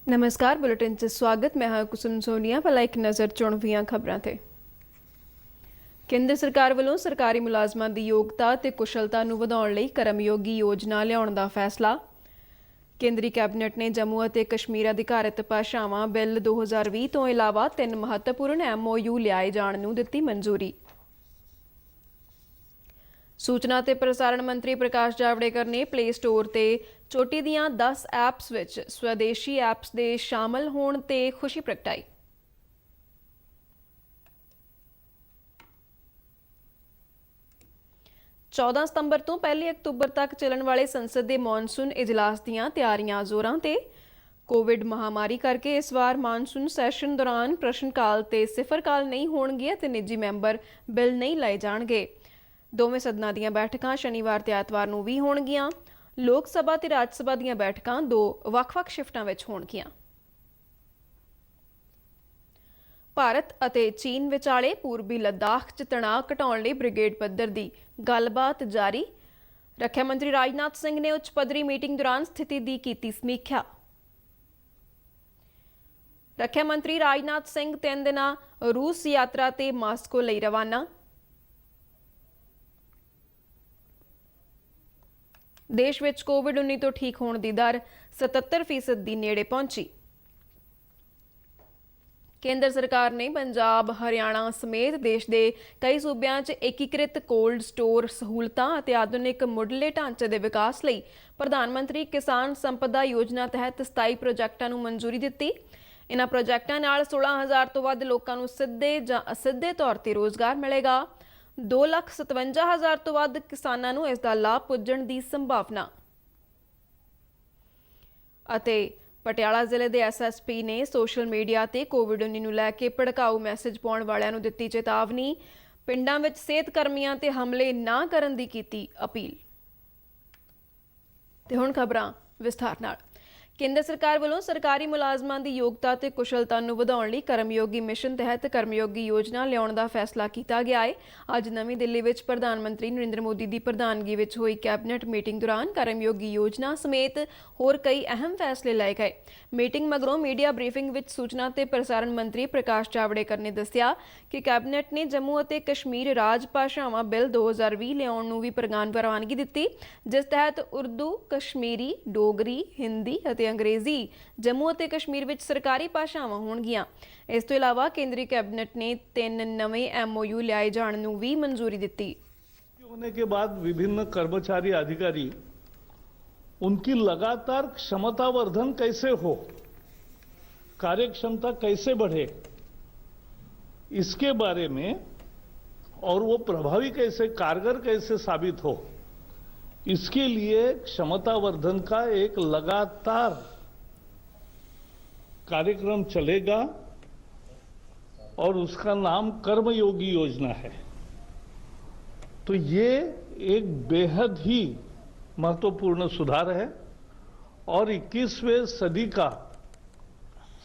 नमस्कार बुलेटिन 'ਚ स्वागत। मैं ਹਾਂ ਕੁਸਮ ਸੋਨੀਆ। ਪਹਿਲਾਂ ਇੱਕ ਨਜ਼ਰ ਚੁਣਵੀਆਂ ਖਬਰਾਂ ਤੇ। ਕੇਂਦਰ ਸਰਕਾਰ ਵੱਲੋਂ ਸਰਕਾਰੀ ਮੁਲਾਜ਼ਮਾਂ ਦੀ ਯੋਗਤਾ ਤੇ ਕੁਸ਼ਲਤਾ ਨੂੰ ਵਧਾਉਣ ਲਈ ਕਰਮਯੋਗੀ ਯੋਜਨਾ ਲਿਆਉਣ ਦਾ ਫੈਸਲਾ। ਕੇਂਦਰੀ ਕੈਬਨਿਟ ਨੇ ਜੰਮੂ ਅਤੇ ਕਸ਼ਮੀਰ ਅਧਿਕਾਰਤ ਭਾਸ਼ਾਵਾਂ ਬਿੱਲ 2020 ਤੋਂ ਇਲਾਵਾ 3 ਮਹੱਤਵਪੂਰਨ MOU ਲਿਆਏ ਜਾਣ ਨੂੰ ਦਿੱਤੀ ਮਨਜ਼ੂਰੀ। सूचना ते प्रसारण मंत्री प्रकाश जावड़ेकर ने प्ले स्टोर ते चोटी दियां 10 ऐप्स विच स्वदेशी ऐप्स दे शामिल होण ते खुशी प्रगटाई। चौदह सितंबर तो 1 अक्तूबर तक चलण वाले संसद के मॉनसून इजलास दियां तैयारियां जोरां ते। कोविड महामारी करके इस बार मानसून सैशन दौरान प्रश्नकाल ते सिफर काल नहीं होणगे ते निजी मैंबर बिल नहीं लाए जाणगे। दोवें सदनां दीयां बैठकां शनिवार ते ऐतवार नूं भी होणगीआं। लोक सभा ते राज सभा दीयां बैठकां 2 ਵੱਖ-ਵੱਖ शिफ्टां विच होणगीआं। ਭਾਰਤ ਅਤੇ ਚੀਨ ਵਿਚਾਲੇ ਪੂਰਬੀ ਲੱਦਾਖ 'ਚ ਤਣਾਅ ਘਟਾਉਣ ਲਈ ਬ੍ਰਿਗੇਡ ਪੱਧਰ ਦੀ ਗੱਲਬਾਤ ਜਾਰੀ। ਰੱਖਿਆ ਮੰਤਰੀ ਰਾਜਨਾਥ ਸਿੰਘ ਨੇ ਉੱਚ ਪੱਧਰੀ ਮੀਟਿੰਗ ਦੌਰਾਨ ਸਥਿਤੀ ਦੀ ਕੀਤੀ ਸਮੀਖਿਆ। ਰੱਖਿਆ ਮੰਤਰੀ ਰਾਜਨਾਥ ਸਿੰਘ 3 ਦਿਨਾਂ ਰੂਸ ਯਾਤਰਾ ਤੇ ਮਾਸਕੋ ਲਈ ਰਵਾਨਾ। देश विच कोविड-19 तो ठीक होने की दर 77% ਦੀ ਨੇੜੇ पहुंची। केंद्र सरकार ने पंजाब हरियाणा समेत देश के कई सूबਿਆਂ 'ਚ एकीकृत कोल्ड स्टोर सहूलतां ਅਤੇ आधुनिक मुढ़ले ढांचे के विकास ਲਈ प्रधानमंत्री किसान संपदा योजना तहत 27 प्रोजैक्टां ਨੂੰ मंजूरी ਦਿੱਤੀ। इन्हां प्रोजैक्टां नाल 16,000 ਤੋਂ ਵੱਧ ਲੋਕਾਂ ਨੂੰ ਸਿੱਧੇ ਜਾਂ ਅਸਿੱਧੇ ਤੌਰ ਤੇ ਰੋਜ਼ਗਾਰ ਮਿਲੇਗਾ। 2,57,000 ਤੋਂ ਵੱਧ ਕਿਸਾਨਾਂ ਨੂੰ ਇਸ ਦਾ ਲਾਭ ਪੁੱਜਣ ਦੀ ਸੰਭਾਵਨਾ। ਅਤੇ ਪਟਿਆਲਾ ਜ਼ਿਲ੍ਹੇ ਦੇ SSP ਨੇ ਸੋਸ਼ਲ ਮੀਡੀਆ ਤੇ ਕੋਵਿਡ-19 ਨੂੰ ਲੈ ਕੇ ਭੜਕਾਊ ਮੈਸੇਜ ਪਾਉਣ ਵਾਲਿਆਂ ਨੂੰ ਦਿੱਤੀ ਚੇਤਾਵਨੀ। ਪਿੰਡਾਂ ਵਿੱਚ ਸਿਹਤ ਕਰਮੀਆਂ ਤੇ ਹਮਲੇ ਨਾ ਕਰਨ ਦੀ ਕੀਤੀ ਅਪੀਲ। ਤੇ ਹੁਣ ਖਬਰਾਂ ਵਿਸਥਾਰ ਨਾਲ। केंद्र सरकार ਵੱਲੋਂ ਸਰਕਾਰੀ ਮੁਲਾਜ਼ਮਾਂ ਦੀ ਯੋਗਤਾ ਤੇ ਕੁਸ਼ਲਤਾ ਨੂੰ ਵਧਾਉਣ ਲਈ ਕਰਮਯੋਗੀ ਮਿਸ਼ਨ ਤਹਿਤ ਕਰਮਯੋਗੀ ਯੋਜਨਾ ਲਿਆਉਣ ਦਾ ਫੈਸਲਾ ਕੀਤਾ ਗਿਆ ਹੈ। ਅੱਜ ਨਵੀਂ ਦਿੱਲੀ ਵਿੱਚ ਪ੍ਰਧਾਨ ਮੰਤਰੀ ਨਰਿੰਦਰ ਮੋਦੀ ਦੀ ਪ੍ਰਧਾਨਗੀ ਵਿੱਚ ਹੋਈ ਕੈਬਨਿਟ ਮੀਟਿੰਗ ਦੌਰਾਨ ਕਰਮਯੋਗੀ ਯੋਜਨਾ ਸਮੇਤ ਹੋਰ ਕਈ ਅਹਿਮ ਫੈਸਲੇ ਲਏ ਗਏ। ਮੀਟਿੰਗ ਮਗਰੋਂ ਮੀਡੀਆ ਬਰੀਫਿੰਗ ਵਿੱਚ ਸੂਚਨਾ ਤੇ ਪ੍ਰਸਾਰਣ ਮੰਤਰੀ ਪ੍ਰਕਾਸ਼ ਜਾਵੜੇਕਰ ਨੇ ਦੱਸਿਆ ਕਿ ਕੈਬਨਿਟ ਨੇ ਜੰਮੂ ਅਤੇ ਕਸ਼ਮੀਰ ਰਾਜ ਭਾਸ਼ਾਵਾਂ ਬਿੱਲ 2020 ਲਿਆਉਣ ਨੂੰ ਵੀ ਪ੍ਰਵਾਨਗੀ ਦਿੱਤੀ, ਜਿਸ ਤਹਿਤ ਉਰਦੂ, ਕਸ਼ਮੀਰੀ, ਡੋਗਰੀ, ਹਿੰਦੀ ਅਤੇ अंग्रेजी जम्मू ਅਤੇ कश्मीर ਵਿੱਚ ਸਰਕਾਰੀ ਭਾਸ਼ਾਵਾਂ ਹੋਣਗੀਆਂ। ਇਸ ਤੋਂ ਇਲਾਵਾ ਕੇਂਦਰੀ ਕੈਬਨਿਟ ਨੇ 3 ਨਵੇਂ MOU ਲਿਆਏ ਜਾਣ ਨੂੰ ਵੀ ਮਨਜ਼ੂਰੀ ਦਿੱਤੀ। होने के बाद विभिन्न कर्मचारी अधिकारी उनकी लगातार क्षमतावर्धन कैसे हो, कार्यक्षमता कैसे बढ़े, इसके बारे में और वो प्रभावी कैसे, कारगर कैसे साबित हो, इसके लिए क्षमतावर्धन का एक लगातार कार्यक्रम चलेगा और उसका नाम कर्मयोगी योजना है। तो ये एक बेहद ही महत्वपूर्ण सुधार है और 21वें सदी का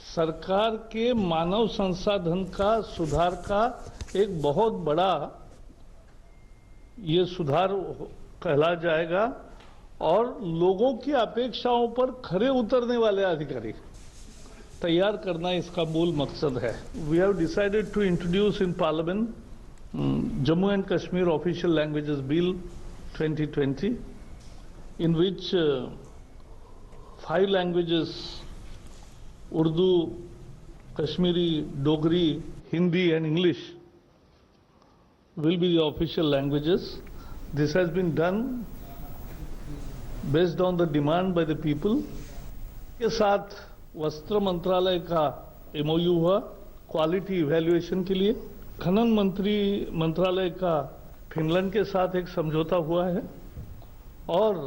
सरकार के मानव संसाधन का सुधार का एक बहुत बड़ा ये सुधार कहला जाएगा और लोगों की अपेक्षाओं पर खरे उतरने वाले अधिकारी तैयार करना इसका मूल मकसद है। We have decided to introduce in parliament Jammu and Kashmir official languages bill 2020 in which 5 languages Urdu, Kashmiri, Dogri, Hindi and English will be the official languages. This has been done based on the demand by the people. के साथ वस्त्र मंत्रालय का MOU हुआ quality evaluation के लिए। खनन मंत्रालय का फिनलैंड के साथ एक समझौता हुआ है और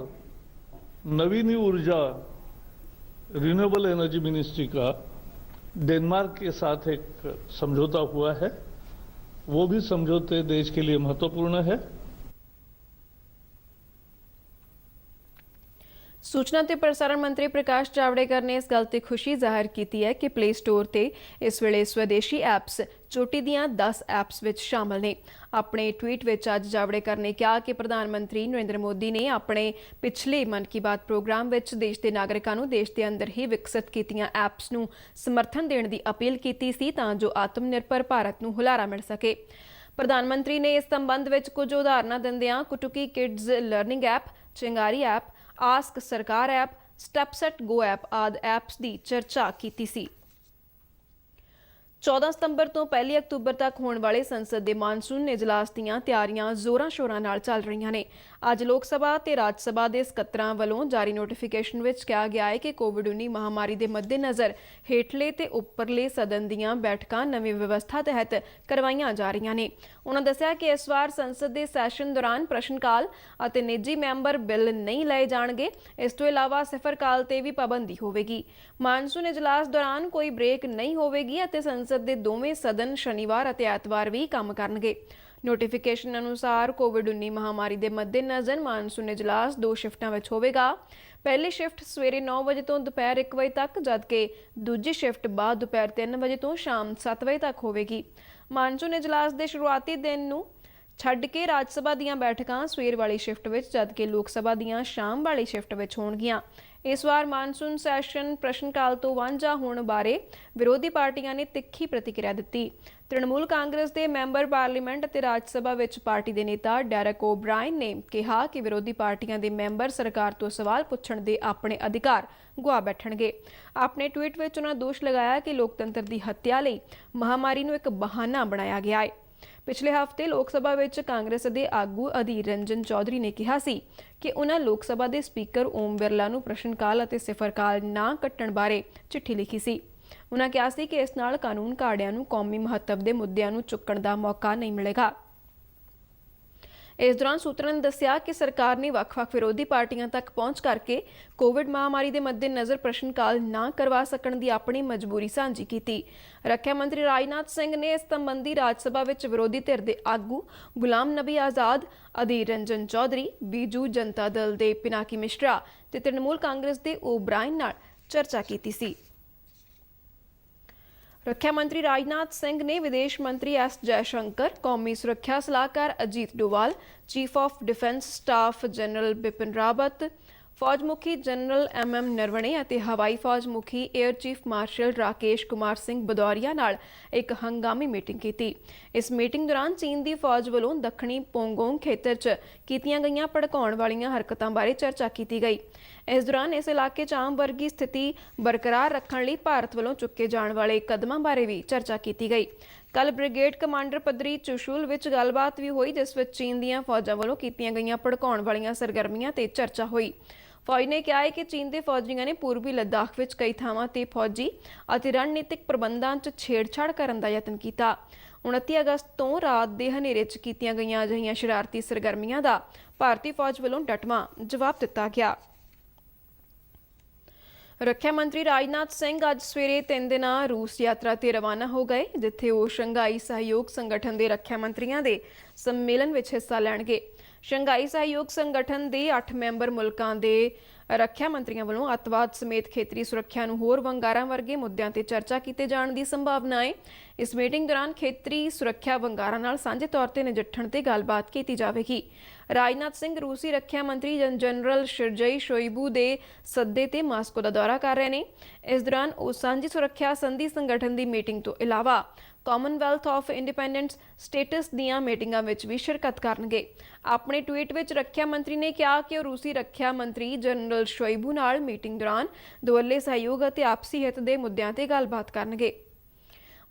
नवीन ऊर्जा रिन्यूएबल एनर्जी मिनिस्ट्री का डेनमार्क के साथ एक समझौता हुआ है। वो भी समझौते देश के लिए महत्वपूर्ण है। ਸੂਚਨਾ ਤੇ ਪ੍ਰਸਾਰਣ ਮੰਤਰੀ ਪ੍ਰਕਾਸ਼ ਜਾਵੜੇਕਰ ਨੇ ਇਸ ਗੱਲ ਤੇ ਖੁਸ਼ੀ ਜ਼ਾਹਿਰ ਕੀਤੀ ਹੈ ਕਿ ਪਲੇ ਸਟੋਰ ਤੇ ਇਸ ਵੇਲੇ ਸਵਦੇਸ਼ੀ ਐਪਸ ਚੋਟੀ ਦੀਆਂ 10 ਐਪਸ ਵਿੱਚ ਸ਼ਾਮਲ ਨੇ। ਆਪਣੇ ਟਵੀਟ ਵਿੱਚ ਅੱਜ ਜਾਵੜੇਕਰ ਨੇ ਕਿਹਾ ਕਿ ਪ੍ਰਧਾਨ ਮੰਤਰੀ ਨਰਿੰਦਰ ਮੋਦੀ ਨੇ ਆਪਣੇ ਪਿਛਲੇ ਮਨ ਕੀ ਬਾਤ ਪ੍ਰੋਗਰਾਮ ਵਿੱਚ ਦੇਸ਼ ਦੇ ਨਾਗਰਿਕਾਂ ਨੂੰ ਦੇਸ਼ ਦੇ ਅੰਦਰ ਹੀ ਵਿਕਸਿਤ ਕੀਤੀਆਂ ਐਪਸ ਨੂੰ ਸਮਰਥਨ ਦੇਣ ਦੀ ਅਪੀਲ ਕੀਤੀ ਸੀ ਤਾਂ ਜੋ ਆਤਮ ਨਿਰਭਰ ਭਾਰਤ ਨੂੰ ਹੁਲਾਰਾ ਮਿਲ ਸਕੇ। ਪ੍ਰਧਾਨ ਮੰਤਰੀ ਨੇ ਇਸ ਸੰਬੰਧ ਵਿੱਚ ਕੁਝ ਉਦਾਹਰਨਾਂ ਦਿੰਦਿਆਂ Kutuki kids learning app, Chingari app, ask Sarkar app, step set go app ਆਦਿ ਐਪਸ ਦੀ ਚਰਚਾ ਕੀਤੀ ਸੀ। 14 ਸਤੰਬਰ ਤੋਂ 1 ਅਕਤੂਬਰ ਤੱਕ ਹੋਣ ਵਾਲੇ ਸੰਸਦ ਦੇ ਮਾਨਸੂਨ ਇਜਲਾਸ ਦੀਆਂ ਤਿਆਰੀਆਂ ਜ਼ੋਰਾਂ-ਸ਼ੋਰਾਂ ਨਾਲ ਚੱਲ ਰਹੀਆਂ ਨੇ। ਅੱਜ ਲੋਕ ਸਭਾ ਤੇ ਰਾਜ ਸਭਾ ਦੇ ਸਕੱਤਰਾਂ ਵੱਲੋਂ ਜਾਰੀ ਨੋਟੀਫਿਕੇਸ਼ਨ ਵਿੱਚ ਕਿਹਾ ਗਿਆ ਹੈ ਕਿ ਕੋਵਿਡ-19 ਮਹਾਮਾਰੀ ਦੇ ਮੱਦੇਨਜ਼ਰ ਹੇਠਲੇ ਤੇ ਉੱਪਰਲੇ ਸਦਨ ਦੀਆਂ ਬੈਠਕਾਂ ਨਵੀਂ ਵਿਵਸਥਾ ਤਹਿਤ ਕਰਵਾਈਆਂ ਜਾ ਰਹੀਆਂ ਨੇ। ਉਨ੍ਹਾਂ ਦੱਸਿਆ ਕਿ ਇਸ ਵਾਰ ਸੰਸਦ ਦੇ ਸੈਸ਼ਨ ਦੌਰਾਨ ਪ੍ਰਸ਼ਨ ਕਾਲ ਅਤੇ ਨਿੱਜੀ ਮੈਂਬਰ ਬਿੱਲ ਨਹੀਂ ਲਏ ਜਾਣਗੇ। ਇਸ ਤੋਂ ਇਲਾਵਾ ਸਿਫਰ ਕਾਲ ਤੇ ਵੀ ਪਾਬੰਦੀ ਹੋਵੇਗੀ। ਮਾਨਸੂਨ ਇਜਲਾਸ ਦੌਰਾਨ ਕੋਈ ਬ੍ਰੇਕ ਨਹੀਂ ਹੋਵੇਗੀ ਅਤੇ ਸੰਸਦ ਦੇ ਦੋਵੇਂ ਸਦਨ ਸ਼ਨੀਵਾਰ ਅਤੇ ਐਤਵਾਰ ਵੀ ਕੰਮ ਕਰਨਗੇ। ਨੋਟੀਫਿਕੇਸ਼ਨ ਅਨੁਸਾਰ ਕੋਵਿਡ-19 ਮਹਾਮਾਰੀ ਦੇ ਮੱਦੇਨਜ਼ਰ ਮਾਨਸੂਨ ਇਜਲਾਸ 2 ਸ਼ਿਫਟਾਂ ਵਿੱਚ ਹੋਵੇਗਾ। ਪਹਿਲੀ ਸ਼ਿਫਟ ਸਵੇਰੇ 9 ਵਜੇ ਤੋਂ ਦੁਪਹਿਰ 1 ਵਜੇ ਤੱਕ, ਜਦਕਿ ਦੂਜੀ ਸ਼ਿਫਟ ਬਾਅਦ ਦੁਪਹਿਰ 3 ਵਜੇ ਤੋਂ ਸ਼ਾਮ 7 ਵਜੇ ਤੱਕ ਹੋਵੇਗੀ। ਮਾਨਸੂਨ ਇਜਲਾਸ ਦੇ ਸ਼ੁਰੂਆਤੀ ਦਿਨ ਨੂੰ ਛੱਡ ਕੇ ਰਾਜ ਸਭਾ ਦੀਆਂ ਬੈਠਕਾਂ ਸਵੇਰ ਵਾਲੀ ਸ਼ਿਫਟ ਵਿੱਚ, ਜਦਕਿ ਲੋਕ ਸਭਾ ਦੀਆਂ ਸ਼ਾਮ ਵਾਲੀ ਸ਼ਿਫਟ ਵਿੱਚ ਹੋਣਗੀਆਂ। ਇਸ ਵਾਰ ਮਾਨਸੂਨ ਸੈਸ਼ਨ ਪ੍ਰਸ਼ਨ ਕਾਲ ਤੋਂ ਵਾਂਝਾ ਹੋਣ ਬਾਰੇ ਵਿਰੋਧੀ ਪਾਰਟੀਆਂ ਨੇ ਤਿੱਖੀ ਪ੍ਰਤੀਕਿਰਿਆ ਦਿੱਤੀ। ਤ੍ਰਿਣਮੂਲ ਕਾਂਗਰਸ ਦੇ ਮੈਂਬਰ ਪਾਰਲੀਮੈਂਟ ਅਤੇ ਰਾਜ ਸਭਾ ਵਿੱਚ ਪਾਰਟੀ ਦੇ ਨੇਤਾ ਡੈਰਕ ਓਬਰਾਇਨ ਨੇ ਕਿਹਾ ਕਿ ਵਿਰੋਧੀ ਪਾਰਟੀਆਂ ਦੇ ਮੈਂਬਰ ਸਰਕਾਰ ਤੋਂ ਸਵਾਲ ਪੁੱਛਣ ਦੇ ਆਪਣੇ ਅਧਿਕਾਰ ਗੁਆ ਬੈਠਣਗੇ। ਆਪਣੇ ਟਵੀਟ ਵਿੱਚ ਉਹਨਾਂ ਦੋਸ਼ ਲਗਾਇਆ ਕਿ ਲੋਕਤੰਤਰ ਦੀ ਹੱਤਿਆ ਲਈ ਮਹਾਮਾਰੀ ਨੂੰ ਇੱਕ ਬਹਾਨਾ ਬਣਾਇਆ ਗਿਆ ਹੈ। ਪਿਛਲੇ ਹਫ਼ਤੇ ਲੋਕ ਸਭਾ ਵਿੱਚ ਕਾਂਗਰਸ ਦੇ ਆਗੂ ਅਧੀਰ ਰੰਜਨ ਚੌਧਰੀ ਨੇ ਕਿਹਾ ਸੀ ਕਿ ਉਹਨਾਂ ਲੋਕ ਸਭਾ ਦੇ ਸਪੀਕਰ ਓਮ ਬਿਰਲਾ ਨੂੰ ਪ੍ਰਸ਼ਨ ਕਾਲ ਅਤੇ ਸਿਫਰ ਕਾਲ ਨਾ ਕੱਟਣ ਬਾਰੇ ਚਿੱਠੀ ਲਿਖੀ ਸੀ। ਉਹਨਾਂ ਕਿਹਾ ਸੀ ਕਿ ਇਸ ਨਾਲ ਕਾਨੂੰਨ ਘਾੜਿਆਂ ਨੂੰ ਕੌਮੀ ਮਹੱਤਵ ਦੇ ਮੁੱਦਿਆਂ ਨੂੰ ਚੁੱਕਣ ਦਾ ਮੌਕਾ ਨਹੀਂ ਮਿਲੇਗਾ। ਇਸ ਦੌਰਾਨ ਸੂਤਰਾਂ ਨੇ ਦੱਸਿਆ ਕਿ ਸਰਕਾਰ ਨੇ ਵੱਖ-ਵੱਖ ਵਿਰੋਧੀ ਪਾਰਟੀਆਂ ਤੱਕ ਪਹੁੰਚ ਕਰਕੇ ਕੋਵਿਡ ਮਹਾਮਾਰੀ ਦੇ ਮੱਦੇਨਜ਼ਰ ਪ੍ਰਸ਼ਨ ਕਾਲ ਨਾ ਕਰਵਾ ਸਕਣ ਦੀ ਆਪਣੀ ਮਜਬੂਰੀ ਸਾਂਝੀ ਕੀਤੀ। ਰੱਖਿਆ ਮੰਤਰੀ ਰਾਜਨਾਥ ਸਿੰਘ ਨੇ ਇਸ ਸੰਬੰਧੀ ਰਾਜ ਸਭਾ ਵਿੱਚ ਵਿਰੋਧੀ ਧਿਰ ਦੇ ਆਗੂ ਗੁਲਾਮ ਨਬੀ ਆਜ਼ਾਦ, ਅਧੀਰ ਰੰਜਨ ਚੌਧਰੀ, ਬੀਜੂ ਜਨਤਾ ਦਲ ਦੇ ਪਿਨਾਕੀ ਮਿਸ਼ਰਾ ਤੇ ਤ੍ਰਿਣਮੂਲ ਕਾਂਗਰਸ ਦੇ ਓਬਰਾਇਨ ਨਾਲ ਚਰਚਾ ਕੀਤੀ ਸੀ। ਰੱਖਿਆ ਮੰਤਰੀ ਰਾਜਨਾਥ ਸਿੰਘ ਨੇ ਵਿਦੇਸ਼ ਮੰਤਰੀ ਐਸ ਜੈਸ਼ੰਕਰ, ਕੌਮੀ ਸੁਰੱਖਿਆ ਸਲਾਹਕਾਰ Ajit Doval, chief of defence staff general Bipin Rawat, ਫੌਜ ਮੁਖੀ ਜਨਰਲ MM ਨਰਵਣੇ ਅਤੇ ਹਵਾਈ ਫੌਜ ਮੁਖੀ air chief marshal Rakesh Kumar Singh Bhadauria ਨਾਲ ਇੱਕ ਹੰਗਾਮੀ ਮੀਟਿੰਗ ਕੀਤੀ। ਇਸ ਮੀਟਿੰਗ ਦੌਰਾਨ ਚੀਨ ਦੀ ਫੌਜ ਵੱਲੋਂ ਦੱਖਣੀ ਪੋਂਗੋਂਗ ਖੇਤਰ 'ਚ ਕੀਤੀਆਂ ਗਈਆਂ ਭੜਕਾਉਣ ਵਾਲੀਆਂ ਹਰਕਤਾਂ ਬਾਰੇ ਚਰਚਾ ਕੀਤੀ ਗਈ। ਇਸ ਦੌਰਾਨ ਇਸ ਇਲਾਕੇ 'ਚ ਆਮ ਵਰਗੀ ਸਥਿਤੀ ਬਰਕਰਾਰ ਰੱਖਣ ਲਈ ਭਾਰਤ ਵੱਲੋਂ ਚੁੱਕੇ ਜਾਣ ਵਾਲੇ ਕਦਮਾਂ ਬਾਰੇ ਵੀ ਚਰਚਾ ਕੀਤੀ ਗਈ। ਕੱਲ ਬ੍ਰਿਗੇਡ ਕਮਾਂਡਰ ਪੱਧਰੀ ਚੁਸ਼ੂਲ ਵਿੱਚ ਗੱਲਬਾਤ ਵੀ ਹੋਈ, ਜਿਸ ਵਿੱਚ ਚੀਨ ਦੀਆਂ ਫੌਜਾਂ ਵੱਲੋਂ ਕੀਤੀਆਂ ਗਈਆਂ ਭੜਕਾਉਣ ਵਾਲੀਆਂ ਸਰਗਰਮੀਆਂ ਤੇ ਚਰਚਾ ਹੋਈ। ਫੌਜ ਨੇ ਕਿਹਾ ਹੈ ਕਿ ਚੀਨ ਦੇ ਫੌਜੀਆਂ ਨੇ ਪੂਰਬੀ ਲੱਦਾਖ ਵਿੱਚ ਕਈ ਥਾਵਾਂ ਤੇ ਫੌਜੀ ਅਤੇ ਰਣਨੀਤਿਕ ਪ੍ਰਬੰਧਾਂ 'ਚ ਛੇੜਛਾੜ ਕਰਨ ਦਾ ਯਤਨ ਕੀਤਾ। 29 ਅਗਸਤ ਤੋਂ ਰਾਤ ਦੇ ਹਨੇਰੇ 'ਚ ਕੀਤੀਆਂ ਗਈਆਂ ਅਜਿਹੀਆਂ ਸ਼ਰਾਰਤੀ ਸਰਗਰਮੀਆਂ ਦਾ ਭਾਰਤੀ ਫੌਜ ਵੱਲੋਂ ਡਟਵਾਂ ਜਵਾਬ ਦਿੱਤਾ ਗਿਆ। ਰੱਖਿਆ ਮੰਤਰੀ ਰਾਜਨਾਥ ਸਿੰਘ ਅੱਜ ਸਵੇਰੇ 3 ਦਿਨਾਂ ਰੂਸ ਯਾਤਰਾ ਤੇ ਰਵਾਨਾ ਹੋ ਗਏ, ਜਿੱਥੇ ਉਹ ਸ਼ੰਘਾਈ ਸਹਿਯੋਗ ਸੰਗਠਨ ਦੇ ਰੱਖਿਆ ਮੰਤਰੀਆਂ ਦੇ ਸੰਮੇਲਨ ਵਿੱਚ ਹਿੱਸਾ ਲੈਣਗੇ। ਸ਼ੰਘਾਈ ਸਹਿਯੋਗ ਸੰਗਠਨ ਦੇ 8 ਮੈਂਬਰ ਮੁਲਕਾਂ ਦੇ ਰੱਖਿਆ ਮੰਤਰੀਆਂ ਵੱਲੋਂ ਅੱਤਵਾਦ ਸਮੇਤ ਖੇਤਰੀ ਸੁਰੱਖਿਆ ਨੂੰ ਹੋਰ ਵੰਗਾਰਾਂ ਵਰਗੇ ਮੁੱਦਿਆਂ ਤੇ ਚਰਚਾ ਕੀਤੇ ਜਾਣ ਦੀ ਸੰਭਾਵਨਾ ਹੈ। ਇਸ ਮੀਟਿੰਗ ਦੌਰਾਨ ਖੇਤਰੀ ਸੁਰੱਖਿਆ ਵੰਗਾਰਾਂ ਨਾਲ ਸਾਂਝੇ ਤੌਰ ਤੇ ਨਜਿੱਠਣ ਤੇ ਗੱਲਬਾਤ ਕੀਤੀ ਜਾਵੇਗੀ। ਰਾਜਨਾਥ ਸਿੰਘ ਰੂਸੀ ਰੱਖਿਆ ਮੰਤਰੀ ਜਨਰਲ ਸ਼ਰਜਈ ਸ਼ੋਇਬੂ ਦੇ ਸੱਦੇ ਤੇ ਮਾਸਕੋ ਦਾ ਦੌਰਾ ਕਰ ਰਹੇ ਨੇ। ਇਸ ਦੌਰਾਨ ਉਹ ਸਾਂਝੀ ਸੁਰੱਖਿਆ ਸੰਧੀ ਸੰਗਠਨ ਦੀ ਮੀਟਿੰਗ ਤੋਂ ਇਲਾਵਾ ਕਾਮਨਵੈਲਥ ਆਫ ਇੰਡੀਪੈਂਡੈਂਟ ਸਟੇਟਸ ਦੀਆਂ ਮੀਟਿੰਗਾਂ ਵਿੱਚ ਵੀ ਸ਼ਿਰਕਤ ਕਰਨਗੇ। ਆਪਣੇ ਟਵੀਟ ਵਿੱਚ ਰੱਖਿਆ ਮੰਤਰੀ ਨੇ ਕਿਹਾ ਕਿ ਉਹ ਰੂਸੀ ਰੱਖਿਆ ਮੰਤਰੀ ਜਨਰਲ ਸ਼ੋਇਬੂ ਨਾਲ ਮੀਟਿੰਗ ਦੌਰਾਨ ਦੁਵੱਲੇ ਸਹਿਯੋਗ ਅਤੇ ਆਪਸੀ ਹਿੱਤ ਦੇ ਮੁੱਦਿਆਂ ਤੇ ਗੱਲਬਾਤ ਕਰਨਗੇ।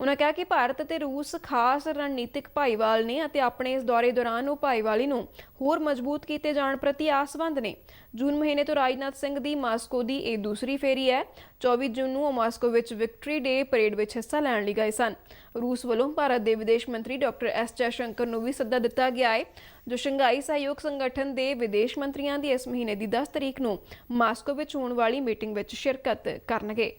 ਉਨ੍ਹਾਂ ਕਿਹਾ ਕਿ ਭਾਰਤ ਅਤੇ ਰੂਸ ਖਾਸ ਰਣਨੀਤਿਕ ਭਾਈਵਾਲ ਨੇ ਅਤੇ ਆਪਣੇ ਇਸ ਦੌਰੇ ਦੌਰਾਨ ਉਹ ਭਾਈਵਾਲੀ ਨੂੰ ਹੋਰ ਮਜ਼ਬੂਤ ਕੀਤੇ ਜਾਣ ਪ੍ਰਤੀ ਆਸਵੰਦ ਨੇ। ਜੂਨ ਮਹੀਨੇ ਤੋਂ ਰਾਜਨਾਥ ਸਿੰਘ ਦੀ ਮਾਸਕੋ ਦੀ ਇਹ ਦੂਸਰੀ ਫੇਰੀ ਹੈ। 24 ਜੂਨ ਨੂੰ ਉਹ ਮਾਸਕੋ ਵਿੱਚ ਵਿਕਟਰੀ ਡੇ ਪਰੇਡ ਵਿੱਚ ਹਿੱਸਾ ਲੈਣ ਲਈ ਗਏ ਸਨ। ਰੂਸ ਵੱਲੋਂ ਭਾਰਤ ਦੇ ਵਿਦੇਸ਼ ਮੰਤਰੀ ਡਾਕਟਰ ਐਸ ਜੈਸ਼ੰਕਰ ਨੂੰ ਵੀ ਸੱਦਾ ਦਿੱਤਾ ਗਿਆ ਹੈ, ਜੋ ਸ਼ੰਘਾਈ ਸਹਿਯੋਗ ਸੰਗਠਨ ਦੇ ਵਿਦੇਸ਼ ਮੰਤਰੀਆਂ ਦੀ ਇਸ ਮਹੀਨੇ ਦੀ 10 ਤਰੀਕ ਨੂੰ ਮਾਸਕੋ ਵਿੱਚ ਹੋਣ ਵਾਲੀ ਮੀਟਿੰਗ ਵਿੱਚ ਸ਼ਿਰਕਤ ਕਰਨਗੇ।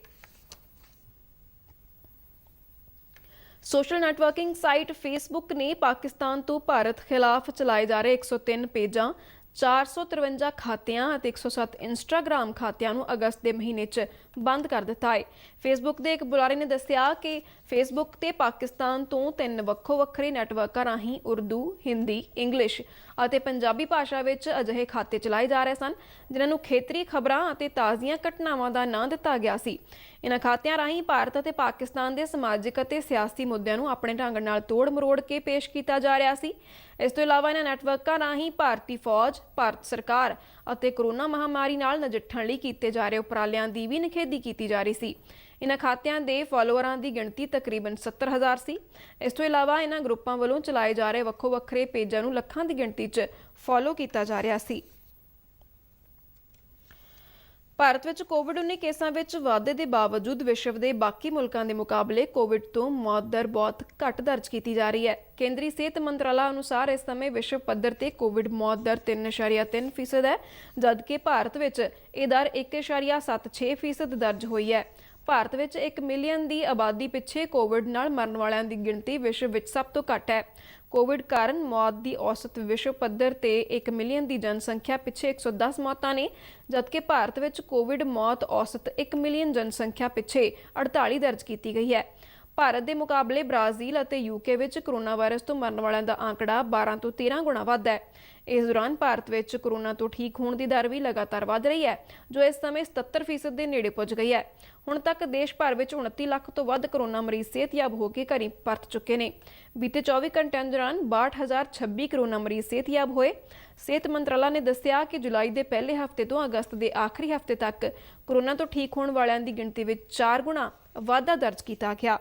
ਸੋਸ਼ਲ ਨੈਟਵਰਕਿੰਗ ਸਾਈਟ ਫੇਸਬੁੱਕ ਨੇ ਪਾਕਿਸਤਾਨ ਤੋਂ ਭਾਰਤ ਖਿਲਾਫ ਚਲਾਏ ਜਾ ਰਹੇ 103 ਪੇਜਾਂ 453 ਖਾਤਿਆਂ ਅਤੇ 107 ਇੰਸਟਾਗ੍ਰਾਮ ਖਾਤਿਆਂ ਨੂੰ ਅਗਸਤ ਦੇ ਮਹੀਨੇ 'ਚ ਬੰਦ ਕਰ ਦਿੱਤਾ ਹੈ। ਫੇਸਬੁੱਕ ਦੇ ਇੱਕ ਬੁਲਾਰੇ ਨੇ ਦੱਸਿਆ ਕਿ ਫੇਸਬੁੱਕ ਤੇ ਪਾਕਿਸਤਾਨ ਤੋਂ 3 ਵੱਖੋ-ਵੱਖਰੇ ਨੈਟਵਰਕਾਂ ਰਾਹੀਂ ਉਰਦੂ, ਹਿੰਦੀ, ਇੰਗਲਿਸ਼ ਅਤੇ ਪੰਜਾਬੀ ਭਾਸ਼ਾ ਵਿੱਚ ਅਜਿਹੇ ਖਾਤੇ ਚਲਾਏ ਜਾ ਰਹੇ ਸਨ ਜਿਨ੍ਹਾਂ ਨੂੰ ਖੇਤਰੀ ਖਬਰਾਂ ਅਤੇ ਤਾਜ਼ੀਆਂ ਘਟਨਾਵਾਂ ਦਾ ਨਾਂ ਦਿੱਤਾ ਗਿਆ ਸੀ। ਇਨ੍ਹਾਂ ਖਾਤਿਆਂ ਰਾਹੀਂ ਭਾਰਤ ਅਤੇ ਪਾਕਿਸਤਾਨ ਦੇ ਸਮਾਜਿਕ ਅਤੇ ਸਿਆਸੀ ਮੁੱਦਿਆਂ ਨੂੰ ਆਪਣੇ ਢੰਗ ਨਾਲ ਤੋੜ-ਮਰੋੜ ਕੇ ਪੇਸ਼ ਕੀਤਾ ਜਾ ਰਿਹਾ ਸੀ। ਇਸ ਤੋਂ ਇਲਾਵਾ ਇਨ੍ਹਾਂ ਨੈਟਵਰਕਾਂ ਰਾਹੀਂ ਭਾਰਤੀ ਫੌਜ, ਭਾਰਤ ਸਰਕਾਰ ਅਤੇ ਕੋਰੋਨਾ ਮਹਾਮਾਰੀ ਨਾਲ ਨਜਿੱਠਣ ਲਈ ਕੀਤੇ ਜਾ ਰਹੇ ਉਪਰਾਲਿਆਂ ਦੀ ਵੀ ਨਿਖੇਧੀ ਕੀਤੀ ਜਾ ਰਹੀ ਸੀ। ਇਨ੍ਹਾਂ ਖਾਤਿਆਂ ਦੇ ਫਾਲੋਅਰਾਂ ਦੀ ਗਿਣਤੀ ਤਕਰੀਬਨ 70,000 ਸੀ। ਇਸ ਤੋਂ ਇਲਾਵਾ ਇਨ੍ਹਾਂ ਗਰੁੱਪਾਂ ਵੱਲੋਂ ਚਲਾਏ ਜਾ ਰਹੇ ਵੱਖੋ-ਵੱਖਰੇ ਪੇਜਾਂ ਨੂੰ ਲੱਖਾਂ ਦੀ ਗਿਣਤੀ 'ਚ ਫਾਲੋ ਕੀਤਾ ਜਾ ਰਿਹਾ ਸੀ। ਭਾਰਤ ਵਿੱਚ ਕੋਵਿਡ-19 ਕੇਸਾਂ ਵਿੱਚ ਵਾਧੇ ਦੇ ਬਾਵਜੂਦ ਵਿਸ਼ਵ ਦੇ ਬਾਕੀ ਮੁਲਕਾਂ ਦੇ ਮੁਕਾਬਲੇ ਕੋਵਿਡ ਤੋਂ ਮੌਤ ਦਰ ਬਹੁਤ ਘੱਟ ਦਰਜ ਕੀਤੀ ਜਾ ਰਹੀ ਹੈ। ਕੇਂਦਰੀ ਸਿਹਤ ਮੰਤਰਾਲਾ ਅਨੁਸਾਰ ਇਸ ਸਮੇਂ ਵਿਸ਼ਵ ਪੱਧਰ ਤੇ ਕੋਵਿਡ ਮੌਤ ਦਰ 3.3% ਹੈ, ਜਦਕਿ ਭਾਰਤ ਵਿੱਚ ਇਹ ਦਰ 1.76% ਦਰਜ ਹੋਈ ਹੈ। ਭਾਰਤ ਵਿੱਚ 1 ਮਿਲੀਅਨ ਦੀ ਆਬਾਦੀ ਪਿੱਛੇ ਕੋਵਿਡ ਨਾਲ ਮਰਨ ਵਾਲਿਆਂ ਦੀ ਗਿਣਤੀ ਵਿਸ਼ਵ ਵਿੱਚ ਸਭ ਤੋਂ ਘੱਟ ਹੈ। ਕੋਵਿਡ ਕਾਰਨ ਮੌਤ ਦੀ ਔਸਤ ਵਿਸ਼ਵ ਪੱਧਰ ਤੇ 1 ਮਿਲੀਅਨ ਦੀ ਜਨਸੰਖਿਆ ਪਿੱਛੇ 110 ਮੌਤਾਂ ਨੇ, ਜਦਕਿ ਭਾਰਤ ਵਿੱਚ ਕੋਵਿਡ ਮੌਤ ਔਸਤ 1 ਮਿਲੀਅਨ ਜਨਸੰਖਿਆ ਪਿੱਛੇ 48 ਦਰਜ ਕੀਤੀ ਗਈ ਹੈ। ਭਾਰਤ ਦੇ ਮੁਕਾਬਲੇ ਬ੍ਰਾਜ਼ੀਲ ਅਤੇ ਯੂਕੇ ਵਿੱਚ ਕੋਰੋਨਾ ਵਾਇਰਸ ਤੋਂ ਮਰਨ ਵਾਲਿਆਂ ਦਾ ਆંકੜਾ 12 ਤੋਂ 13 ਗੁਣਾ ਵੱਧ ਹੈ। ਇਸ ਦੌਰਾਨ ਭਾਰਤ ਵਿੱਚ ਕੋਰੋਨਾ ਤੋਂ ਠੀਕ ਹੋਣ ਦੀ ਦਰ ਵੀ ਲਗਾਤਾਰ ਵਧ ਰਹੀ ਹੈ, ਜੋ ਇਸ ਸਮੇਂ 77% ਦੇ ਨੇੜੇ ਪੁੱਜ ਗਈ ਹੈ। ਹੁਣ ਤੱਕ ਦੇਸ਼ ਭਰ ਵਿੱਚ 29 ਲੱਖ ਤੋਂ ਵੱਧ ਕੋਰੋਨਾ ਮਰੀਜ਼ ਸਿਹਤਯਾਬ ਹੋ ਕੇ ਘਰੀਂ ਪਰਤ ਚੁੱਕੇ ਨੇ। ਬੀਤੇ 24 ਘੰਟਿਆਂ ਦੌਰਾਨ 62,026 ਕੋਰੋਨਾ ਮਰੀਜ਼ ਸਿਹਤਯਾਬ ਹੋਏ। ਸਿਹਤ ਮੰਤਰਾਲਾ ਨੇ ਦੱਸਿਆ ਕਿ ਜੁਲਾਈ ਦੇ ਪਹਿਲੇ ਹਫ਼ਤੇ ਤੋਂ ਅਗਸਤ ਦੇ ਆਖਰੀ ਹਫ਼ਤੇ ਤੱਕ ਕੋਰੋਨਾ ਤੋਂ ਠੀਕ ਹੋਣ ਵਾਲਿਆਂ ਦੀ ਗਿਣਤੀ ਵਿੱਚ 4 ਗੁਣਾ ਵਾਧਾ ਦਰਜ ਕੀਤਾ ਗਿਆ।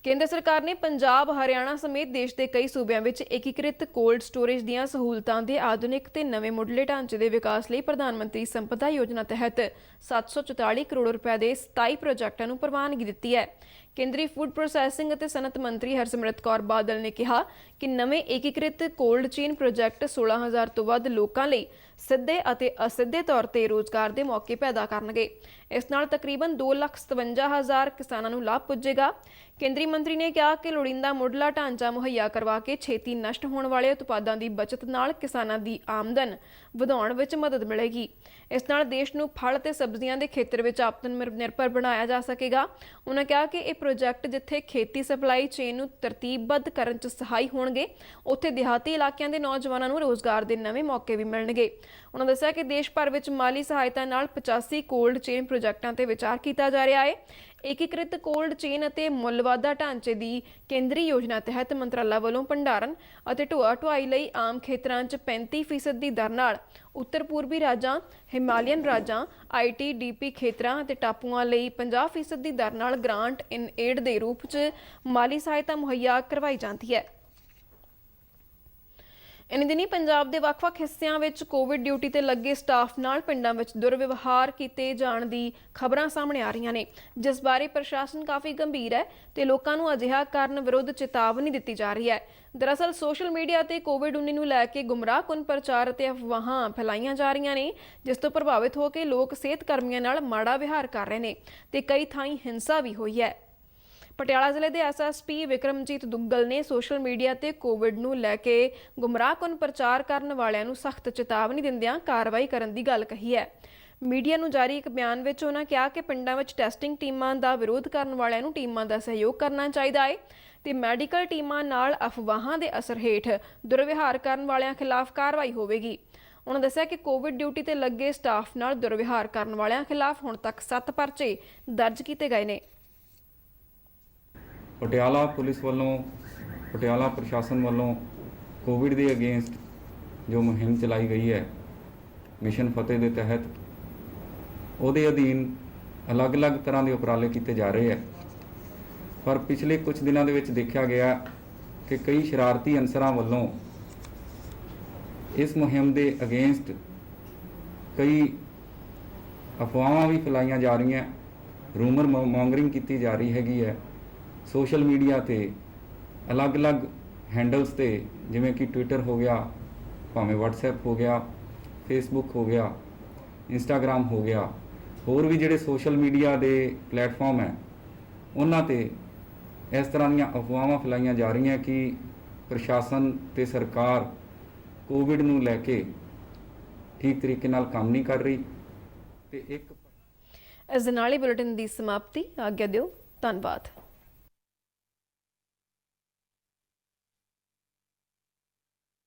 ਕੇਂਦਰ ਸਰਕਾਰ ਨੇ ਪੰਜਾਬ, ਹਰਿਆਣਾ ਸਮੇਤ ਦੇਸ਼ ਦੇ ਕਈ ਸੂਬਿਆਂ ਵਿੱਚ ਏਕੀਕ੍ਰਿਤ ਕੋਲਡ ਸਟੋਰੇਜ ਦੀਆਂ ਸਹੂਲਤਾਂ ਦੇ ਆਧੁਨਿਕ ਤੇ ਨਵੇਂ ਮੁੱਢਲੇ ਢਾਂਚੇ ਦੇ ਵਿਕਾਸ ਲਈ ਪ੍ਰਧਾਨ ਮੰਤਰੀ ਸੰਪਦਾ ਯੋਜਨਾ ਤਹਿਤ 744 ਕਰੋੜ ਰੁਪਏ ਦੇ 27 ਪ੍ਰੋਜੈਕਟਾਂ ਨੂੰ ਪ੍ਰਵਾਨਗੀ ਦਿੱਤੀ ਹੈ। ਕੇਂਦਰੀ ਫੂਡ ਪ੍ਰੋਸੈਸਿੰਗ ਅਤੇ ਸਨਅਤ ਮੰਤਰੀ ਹਰਸਿਮਰਤ ਕੌਰ ਬਾਦਲ ਨੇ ਕਿਹਾ ਕਿ ਨਵੇਂ ਏਕੀਕ੍ਰਿਤ ਕੋਲਡ ਚੇਨ ਪ੍ਰੋਜੈਕਟ 16,000 ਤੋਂ ਵੱਧ ਲੋਕਾਂ ਲਈ ਸਿੱਧੇ ਅਤੇ ਅਸਿੱਧੇ ਤੌਰ ਤੇ ਰੋਜ਼ਗਾਰ ਦੇ ਮੌਕੇ ਪੈਦਾ ਕਰਨਗੇ। ਇਸ ਨਾਲ ਤਕਰੀਬਨ 2,57,000 ਕਿਸਾਨਾਂ ਨੂੰ ਲਾਭ ਪੁੱਜੇਗਾ। ਕੇਂਦਰੀ ਮੰਤਰੀ ਨੇ ਕਿਹਾ ਕਿ ਲੋੜੀਂਦਾ ਮੁੱਢਲਾ ਢਾਂਚਾ ਮੁਹੱਈਆ ਕਰਵਾ ਕੇ ਛੇਤੀ ਨਸ਼ਟ ਹੋਣ ਵਾਲੇ ਉਤਪਾਦਾਂ ਦੀ ਬਚਤ ਨਾਲ ਕਿਸਾਨਾਂ ਦੀ ਆਮਦਨ ਵਧਾਉਣ ਵਿੱਚ ਮਦਦ ਮਿਲੇਗੀ। ਇਸ ਨਾਲ ਦੇਸ਼ ਨੂੰ ਫਲ ਤੇ ਸਬਜ਼ੀਆਂ ਦੇ ਖੇਤਰ ਵਿੱਚ ਆਤਮ ਨਿਰਭਰ ਬਣਾਇਆ ਜਾ ਸਕੇਗਾ। ਉਨ੍ਹਾਂ ਕਿਹਾ ਕਿ ਇਹ ਪ੍ਰੋਜੈਕਟ ਜਿੱਥੇ ਖੇਤੀ ਸਪਲਾਈ ਚੇਨ ਨੂੰ ਤਰਤੀਬਬੱਧ ਕਰਨ 'ਚ ਸਹਾਈ ਹੋਣਗੇ, ਉੱਥੇ ਦਿਹਾਤੀ ਇਲਾਕਿਆਂ ਦੇ ਨੌਜਵਾਨਾਂ ਨੂੰ ਰੋਜ਼ਗਾਰ ਦੇ ਨਵੇਂ ਮੌਕੇ ਵੀ ਮਿਲਣਗੇ। ਉਨ੍ਹਾਂ ਦੱਸਿਆ ਕਿ ਦੇਸ਼ ਭਰ ਵਿੱਚ ਮਾਲੀ ਸਹਾਇਤਾ ਨਾਲ 85 ਕੋਲਡ ਚੇਨ ਪ੍ਰੋਜੈਕਟਾਂ ਤੇ ਵਿਚਾਰ ਕੀਤਾ ਜਾ ਰਿਹਾ ਹੈ। ਏਕੀਕ੍ਰਿਤ ਕੋਲਡ ਚੇਨ ਅਤੇ ਮੁੱਲ ਵਾਧਾ ਢਾਂਚੇ ਦੀ ਕੇਂਦਰੀ ਯੋਜਨਾ ਤਹਿਤ ਮੰਤਰਾਲਾ ਵੱਲੋਂ ਭੰਡਾਰਨ ਅਤੇ ਢੁਆ-ਢੁਆਈ ਲਈ ਆਮ ਖੇਤਰਾਂ 'ਚ 35% ਦੀ ਦਰ ਨਾਲ ਉੱਤਰ ਪੂਰਬੀ ਰਾਜਾਂ, ਹਿਮਾਲੀਅਨ ਰਾਜਾਂ, ITDP ਖੇਤਰਾਂ ਅਤੇ ਟਾਪੂਆਂ ਲਈ 50% ਦੀ ਦਰ ਨਾਲ ਗ੍ਰਾਂਟ ਇਨ ਏਡ ਦੇ ਰੂਪ 'ਚ ਮਾਲੀ ਸਹਾਇਤਾ ਮੁਹੱਈਆ ਕਰਵਾਈ ਜਾਂਦੀ ਹੈ। ਇਨੀ ਦਿਨੀ ਪੰਜਾਬ ਦੇ ਵੱਖ-ਵੱਖ ਹਿੱਸਿਆਂ ਵਿੱਚ ਕੋਵਿਡ ਡਿਊਟੀ ਤੇ ਲੱਗੇ ਸਟਾਫ ਨਾਲ ਪਿੰਡਾਂ ਵਿੱਚ ਦੁਰਵਿਵਹਾਰ ਕੀਤੇ ਜਾਣ ਦੀ ਖਬਰਾਂ ਸਾਹਮਣੇ ਆ ਰਹੀਆਂ ਨੇ, ਜਿਸ ਬਾਰੇ ਪ੍ਰਸ਼ਾਸਨ ਕਾਫੀ ਗੰਭੀਰ ਹੈ ਤੇ ਲੋਕਾਂ ਨੂੰ ਅਜਿਹਾ ਕਰਨ ਵਿਰੁੱਧ ਚੇਤਾਵਨੀ ਦਿੱਤੀ ਜਾ ਰਹੀ ਹੈ। ਦਰਅਸਲ ਸੋਸ਼ਲ ਮੀਡੀਆ ਤੇ ਕੋਵਿਡ-19 ਨੂੰ ਲੈ ਕੇ ਗੁੰਮਰਾਹਕੁਨ ਪ੍ਰਚਾਰ ਅਤੇ ਅਫਵਾਹਾਂ ਫੈਲਾਈਆਂ ਜਾ ਰਹੀਆਂ ਨੇ, ਜਿਸ ਤੋਂ ਪ੍ਰਭਾਵਿਤ ਹੋ ਕੇ ਲੋਕ ਸਿਹਤ ਕਰਮੀਆਂ ਨਾਲ ਮਾੜਾ ਵਿਹਾਰ ਕਰ ਰਹੇ ਨੇ ਤੇ ਕਈ ਥਾਈਂ ਹਿੰਸਾ ਵੀ ਹੋਈ ਹੈ। ਪਟਿਆਲਾ ਜ਼ਿਲ੍ਹੇ ਦੇ SSP ਵਿਕਰਮਜੀਤ ਦੁੱਗਲ ਨੇ ਸੋਸ਼ਲ ਮੀਡੀਆ ਤੇ ਕੋਵਿਡ ਨੂੰ ਲੈ ਕੇ ਗੁੰਮਰਾਹਕੁਨ ਪ੍ਰਚਾਰ ਕਰਨ ਵਾਲਿਆਂ ਨੂੰ ਸਖਤ ਚੇਤਾਵਨੀ ਦਿੰਦਿਆਂ ਕਾਰਵਾਈ ਕਰਨ ਦੀ ਗੱਲ ਕਹੀ ਹੈ। ਮੀਡੀਆ ਨੂੰ ਜਾਰੀ ਇੱਕ ਬਿਆਨ ਵਿੱਚ ਉਹਨਾਂ ਕਿਹਾ ਕਿ ਪਿੰਡਾਂ ਵਿੱਚ ਟੈਸਟਿੰਗ ਟੀਮਾਂ ਦਾ ਵਿਰੋਧ ਕਰਨ ਵਾਲਿਆਂ ਨੂੰ ਟੀਮਾਂ ਦਾ ਸਹਿਯੋਗ ਕਰਨਾ ਚਾਹੀਦਾ ਹੈ ਤੇ ਮੈਡੀਕਲ ਟੀਮਾਂ ਨਾਲ ਅਫਵਾਹਾਂ ਦੇ ਅਸਰ ਹੇਠ ਦੁਰਵਿਹਾਰ ਕਰਨ ਵਾਲਿਆਂ ਖਿਲਾਫ ਕਾਰਵਾਈ ਹੋਵੇਗੀ। ਉਹਨਾਂ ਦੱਸਿਆ ਕਿ ਕੋਵਿਡ ਡਿਊਟੀ ਤੇ ਲੱਗੇ ਸਟਾਫ ਨਾਲ ਦੁਰਵਿਹਾਰ ਕਰਨ ਵਾਲਿਆਂ ਖਿਲਾਫ ਹੁਣ ਤੱਕ 7 ਪਰਚੇ ਦਰਜ ਕੀਤੇ ਗਏ ਨੇ। ਪਟਿਆਲਾ ਪੁਲਿਸ ਵੱਲੋਂ, ਪਟਿਆਲਾ ਪ੍ਰਸ਼ਾਸਨ ਵੱਲੋਂ ਕੋਵਿਡ ਦੇ ਅਗੇਂਸਟ ਜੋ ਮੁਹਿੰਮ ਚਲਾਈ ਗਈ ਹੈ ਮਿਸ਼ਨ ਫਤਿਹ ਦੇ ਤਹਿਤ, ਉਹਦੇ ਅਧੀਨ ਅਲੱਗ-ਅਲੱਗ ਤਰ੍ਹਾਂ ਦੇ ਉਪਰਾਲੇ ਕੀਤੇ ਜਾ ਰਹੇ ਹੈ। ਪਰ ਪਿਛਲੇ ਕੁਝ ਦਿਨਾਂ ਦੇ ਵਿੱਚ ਦੇਖਿਆ ਗਿਆ ਕਿ ਕਈ ਸ਼ਰਾਰਤੀ ਅਨਸਰਾਂ ਵੱਲੋਂ ਇਸ ਮੁਹਿੰਮ ਦੇ ਅਗੇਂਸਟ ਕਈ ਅਫਵਾਹਾਂ ਵੀ ਫੈਲਾਈਆਂ ਜਾ ਰਹੀਆਂ, ਰੂਮਰ ਮੌਂਗਰਿੰਗ ਕੀਤੀ ਜਾ ਰਹੀ ਹੈਗੀ ਹੈ। ਸੋਸ਼ਲ ਮੀਡੀਆ ਤੇ ਅਲੱਗ-ਅਲੱਗ ਹੈਂਡਲਸ ਤੇ, ਜਿਵੇਂ ਕਿ ਟਵਿੱਟਰ ਹੋ ਗਿਆ, ਭਾਵੇਂ WhatsApp ਹੋ ਗਿਆ, Facebook ਹੋ ਗਿਆ, Instagram ਹੋ ਗਿਆ, ਹੋਰ ਵੀ ਜਿਹੜੇ ਸੋਸ਼ਲ ਮੀਡੀਆ ਦੇ ਪਲੇਟਫਾਰਮ ਹੈ ਉਹਨਾਂ ਤੇ ਇਸ ਤਰ੍ਹਾਂ ਦੀਆਂ ਅਫਵਾਹਾਂ ਫੈਲਾਈਆਂ ਜਾ ਰਹੀਆਂ ਕਿ ਪ੍ਰਸ਼ਾਸਨ ਤੇ ਸਰਕਾਰ ਕੋਵਿਡ ਨੂੰ ਲੈ ਕੇ ਠੀਕ ਤਰੀਕੇ ਨਾਲ ਕੰਮ ਨਹੀਂ ਕਰ ਰਹੀ ਤੇ ਇੱਕ ਇਸ ਦੇ ਨਾਲ ਹੀ ਬੁਲੇਟਿਨ ਦੀ ਸਮਾਪਤੀ। ਆਗਿਆ ਦਿਓ। ਧੰਨਵਾਦ।